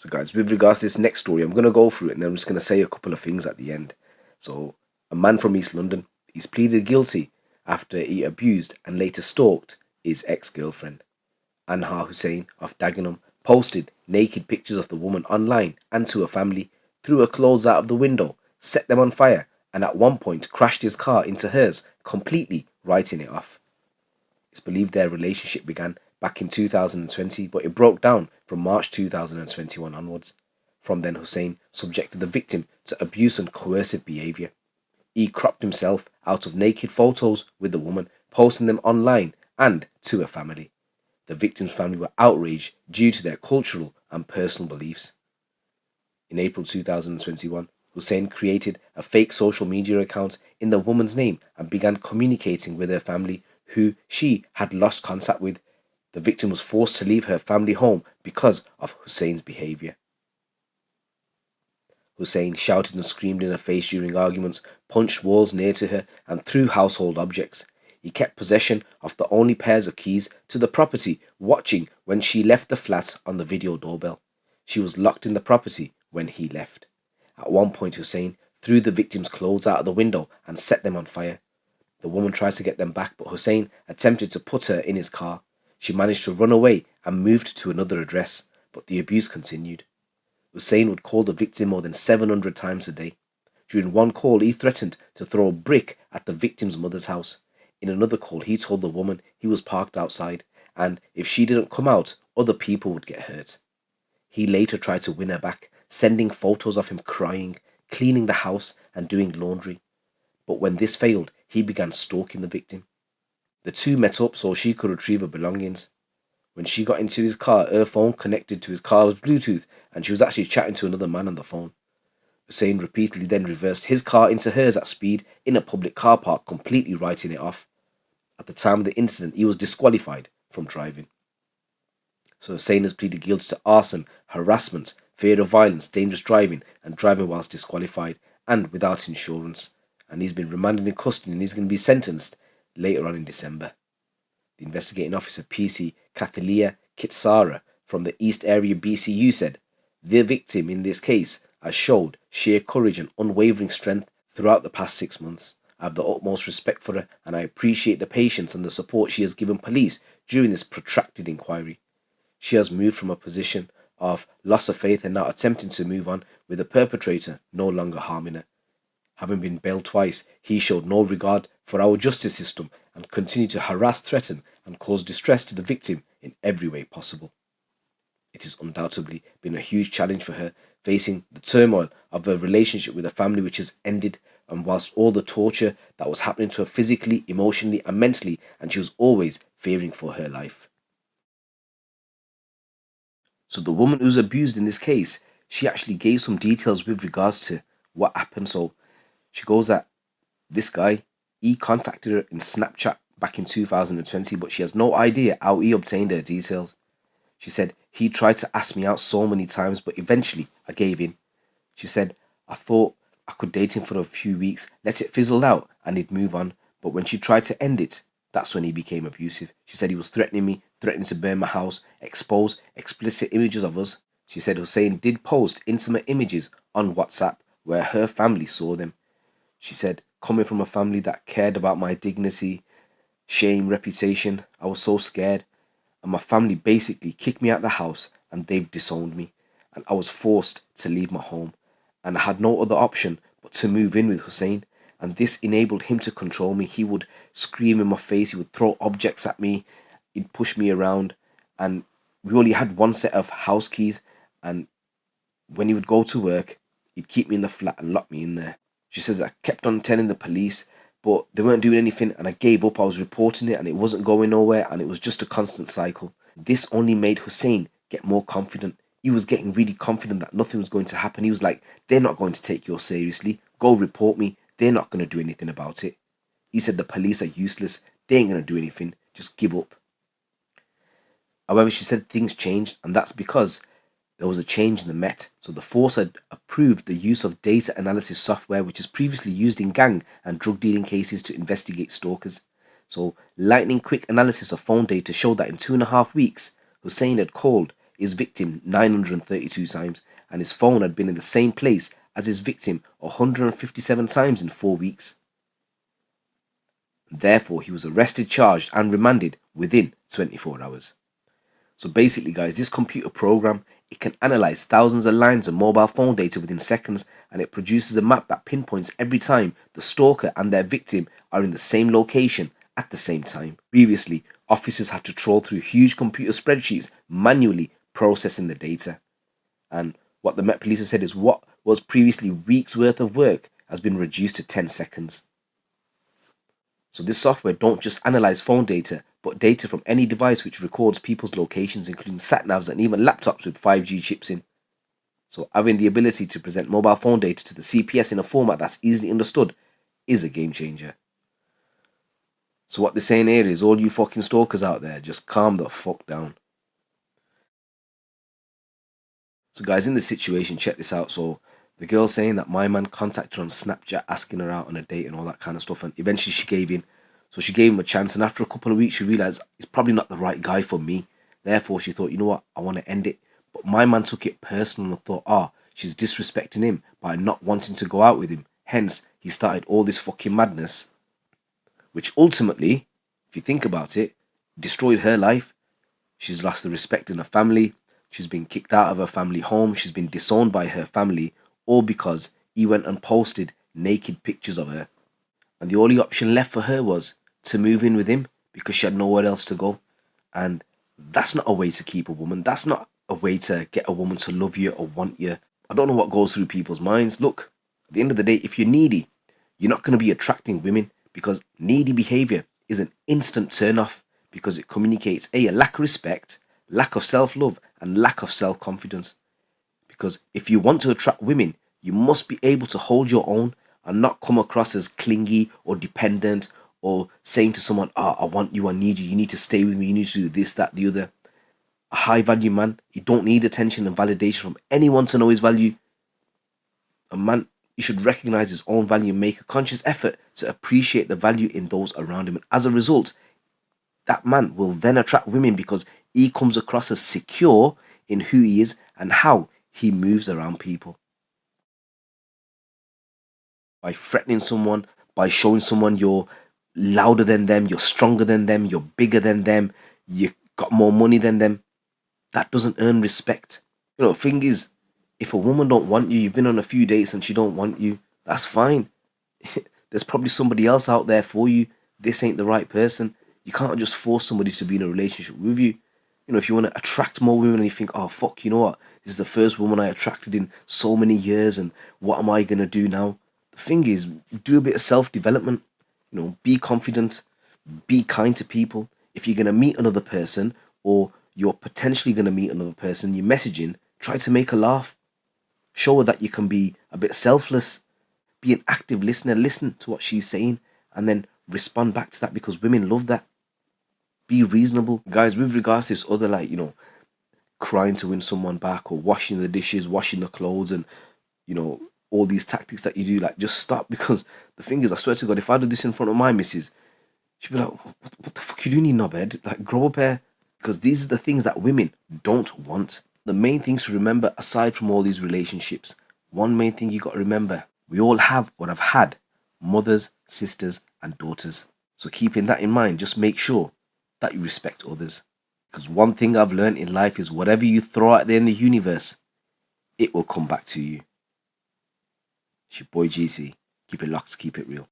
So guys, with regards to this next story, I'm going to go through it and then I'm just going to say a couple of things at the end. So, a man from East London, he's pleaded guilty after he abused and later stalked his ex-girlfriend. Anha Hussein of Dagenham posted naked pictures of the woman online and to her family, threw her clothes out of the window, set them on fire, and at one point crashed his car into hers, completely writing it off. It's believed their relationship began back in 2020, but it broke down from March 2021 onwards. From then, Hussein subjected the victim to abuse and coercive behaviour. He cropped himself out of naked photos with the woman, posting them online and to her family. The victim's family were outraged due to their cultural and personal beliefs. In April 2021, Hussein created a fake social media account in the woman's name and began communicating with her family, who she had lost contact with. The victim was forced to leave her family home because of Hussein's behaviour. Hussein shouted and screamed in her face during arguments, punched walls near to her, and threw household objects. He kept possession of the only pairs of keys to the property, watching when she left the flat on the video doorbell. She was locked in the property when he left. At one point, Hussein threw the victim's clothes out of the window and set them on fire. The woman tried to get them back, but Hussein attempted to put her in his car. She managed to run away and moved to another address, but the abuse continued. Hussein would call the victim more than 700 times a day. During one call, he threatened to throw a brick at the victim's mother's house. In another call, he told the woman he was parked outside, and if she didn't come out, other people would get hurt. He later tried to win her back, sending photos of him crying, cleaning the house, and doing laundry. But when this failed, he began stalking the victim. The two met up so she could retrieve her belongings. When she got into his car, her phone connected to his car's Bluetooth, and she was actually chatting to another man on the phone. Hussein repeatedly then reversed his car into hers at speed in a public car park, completely writing it off. At the time of the incident, he was disqualified from driving. So Hussein has pleaded guilty to arson, harassment, fear of violence, dangerous driving, and driving whilst disqualified and without insurance. And he's been remanded in custody and he's going to be sentenced later on in December. The investigating officer PC Kathalia Kitsara from the East Area BCU said, "The victim in this case has showed sheer courage and unwavering strength throughout the past 6 months. I have the utmost respect for her and I appreciate the patience and the support she has given police during this protracted inquiry. She has moved from a position of loss of faith and now attempting to move on with the perpetrator no longer harming her. Having been bailed twice, he showed no regard for our justice system and continued to harass, threaten and cause distress to the victim in every way possible. It has undoubtedly been a huge challenge for her, facing the turmoil of her relationship with a family which has ended, and whilst all the torture that was happening to her physically, emotionally and mentally, and she was always fearing for her life." So the woman who's abused in this case, she actually gave some details with regards to what happened. So she goes that this guy, he contacted her in Snapchat back in 2020, but she has no idea how he obtained her details. She said, "He tried to ask me out so many times, but eventually I gave in." She said, "I thought I could date him for a few weeks, let it fizzle out and he'd move on. But when she tried to end it, that's when he became abusive." She said he was threatening me, threatening to burn my house, expose explicit images of us. She said Hussein did post intimate images on WhatsApp where her family saw them. She said, "Coming from a family that cared about my dignity, shame, reputation, I was so scared. And my family basically kicked me out of the house and they've disowned me. And I was forced to leave my home. And I had no other option but to move in with Hussein. And this enabled him to control me. He would scream in my face. He would throw objects at me. He'd push me around. And we only had one set of house keys. And when he would go to work, he'd keep me in the flat and lock me in there." She says, "I kept on telling the police, but they weren't doing anything and I gave up. I was reporting it and it wasn't going nowhere and it was just a constant cycle." This only made Hussein get more confident. He was getting really confident that nothing was going to happen. He was like, "They're not going to take you seriously. Go report me. They're not going to do anything about it." He said the police are useless. They ain't going to do anything. Just give up. However, she said things changed, and that's because there was a change in the Met. So the force had approved the use of data analysis software, which is previously used in gang and drug dealing cases to investigate stalkers. So lightning quick analysis of phone data showed that in 2.5 weeks, Hussein had called his victim 932 times, and his phone had been in the same place as his victim 157 times in 4 weeks. Therefore, he was arrested, charged, and remanded within 24 hours. So basically, guys, this computer program, it can analyze thousands of lines of mobile phone data within seconds, and it produces a map that pinpoints every time the stalker and their victim are in the same location at the same time. Previously, officers had to troll through huge computer spreadsheets manually processing the data. And what the Met Police have said is what was previously weeks worth of work has been reduced to 10 seconds. So this software don't just analyze phone data, but data from any device which records people's locations, including sat-navs and even laptops with 5G chips in. So having the ability to present mobile phone data to the CPS in a format that's easily understood is a game changer. So what they're saying here is, all you fucking stalkers out there, just calm the fuck down. So guys, in this situation, check this out. So the girl saying that my man contacted her on Snapchat asking her out on a date and all that kind of stuff, and eventually she gave in. So she gave him a chance, and after a couple of weeks she realised it's probably not the right guy for me. Therefore she thought, you know what, I want to end it. But my man took it personal and thought, she's disrespecting him by not wanting to go out with him. Hence, he started all this fucking madness, which ultimately, if you think about it, destroyed her life. She's lost the respect in her family. She's been kicked out of her family home. She's been disowned by her family, all because he went and posted naked pictures of her. And the only option left for her was to move in with him because she had nowhere else to go. And that's not a way to keep a woman. That's not a way to get a woman to love you or want you. I don't know what goes through people's minds. Look, at the end of the day, if you're needy, you're not going to be attracting women, because needy behavior is an instant turn off, because it communicates a lack of respect, lack of self-love, and lack of self-confidence. Because if you want to attract women, you must be able to hold your own and not come across as clingy or dependent, or saying to someone, I want you, I need you need to stay with me, you need to do this, that, the other. A high value man, he don't need attention and validation from anyone to know his value. A man, he should recognize his own value and make a conscious effort to appreciate the value in those around him. And as a result, that man will then attract women because he comes across as secure in who he is and how he moves around people. By threatening someone, by showing someone you're louder than them, you're stronger than them, you're bigger than them, you got more money than them, that doesn't earn respect. You know, the thing is, if a woman don't want you, you've been on a few dates and she don't want you, that's fine. There's probably somebody else out there for you. This ain't the right person. You can't just force somebody to be in a relationship with you. You know, if you want to attract more women and you think, oh fuck, you know what, this is the first woman I attracted in so many years, and what am I gonna do now? The thing is, do a bit of self-development. You know, be confident, be kind to people. If you're gonna meet another person, or you're potentially gonna meet another person, you're messaging, try to make her laugh. Show her that you can be a bit selfless. Be an active listener. Listen to what she's saying and then respond back to that, because women love that. Be reasonable. Guys, with regards to this other, like, you know, crying to win someone back, or washing the dishes, washing the clothes, and, you know, all these tactics that you do, like, just stop. Because the thing is, I swear to God, if I did this in front of my missus, she'd be like, what the fuck you doing, you knobhead? Like, grow up here. Because these are the things that women don't want. The main things to remember, aside from all these relationships, one main thing you got to remember, we all have or have had mothers, sisters, and daughters. So keeping that in mind, just make sure that you respect others. Because one thing I've learned in life is, whatever you throw out there in the universe, it will come back to you. It's your boy GC. Keep it locked, keep it real.